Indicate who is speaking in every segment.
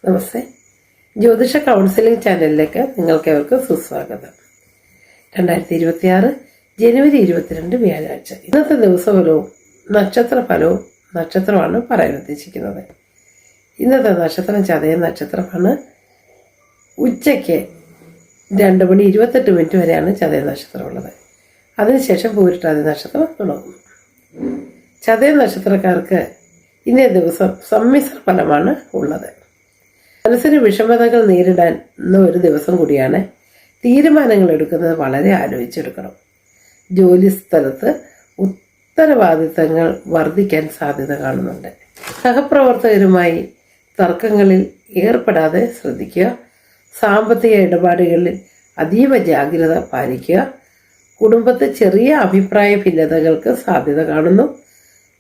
Speaker 1: നമസ്തേ. ജ്യോതിഷ കൗൺസിലിംഗ് ചാനലിലേക്ക് നിങ്ങൾക്കേവർക്കും സുസ്വാഗതം. 2026 ജനുവരി 22 വ്യാഴാഴ്ച. ഇന്നത്തെ ദിവസഫലവും നക്ഷത്രഫലവും നക്ഷത്രമാണ് പറയാൻ ഉദ്ദേശിക്കുന്നത്. ഇന്നത്തെ നക്ഷത്രം ചതയ നക്ഷത്രമാണ്. ഉച്ചയ്ക്ക് 2:28 വരെയാണ് ചതയ നക്ഷത്രമുള്ളത്. അതിനുശേഷം പൂരിട്ടാതി നക്ഷത്രം തുടങ്ങുന്നു. ചതയ നക്ഷത്രക്കാർക്ക് ഇന്നേ ദിവസം സമ്മിശ്ര ഫലമാണ് ഉള്ളത്. മനസ്സിന് വിഷമതകൾ നേരിടാൻ ഒരു ദിവസം കൂടിയാണ്. തീരുമാനങ്ങൾ എടുക്കുന്നത് വളരെ ആലോചിച്ചെടുക്കണം. ജോലി സ്ഥലത്ത് ഉത്തരവാദിത്തങ്ങൾ വർദ്ധിക്കാൻ സാധ്യത കാണുന്നുണ്ട്. സഹപ്രവർത്തകരുമായി തർക്കങ്ങളിൽ ഏർപ്പെടാതെ ശ്രദ്ധിക്കുക. സാമ്പത്തിക ഇടപാടുകളിൽ അതീവ ജാഗ്രത പാലിക്കുക. കുടുംബത്തിൽ ചെറിയ അഭിപ്രായ ഭിന്നതകൾക്ക് സാധ്യത കാണുന്നു.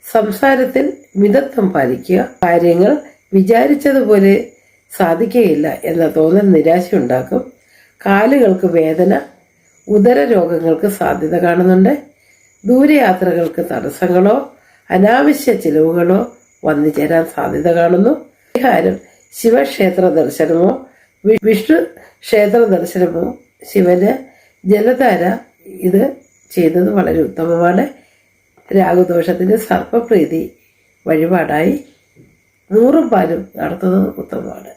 Speaker 1: സംസാരത്തിൽ മിതത്വം പാലിക്കുക. കാര്യങ്ങൾ വിചാരിച്ചതുപോലെ സാധിക്കുകയില്ല എന്ന തോന്നൽ നിരാശയുണ്ടാക്കും. കാലുകൾക്ക് വേദന, ഉദര രോഗങ്ങൾക്ക് സാധ്യത കാണുന്നുണ്ട്. ദൂരയാത്രകൾക്ക് തടസ്സങ്ങളോ അനാവശ്യ ചിലവുകളോ വന്നു ചേരാൻ സാധ്യത കാണുന്നു. പരിഹാരം ശിവക്ഷേത്ര ദർശനമോ വിഷ്ണു ക്ഷേത്ര ദർശനമോ ശിവന് ജലധാര ഇത് ചെയ്യുന്നത് വളരെ ഉത്തമമാണ്. രാഹുദോഷത്തിന് സർപ്പപ്രീതി വഴിപാടായി 100 പാലും നടത്തുന്നത് ഉത്തമമാണ്.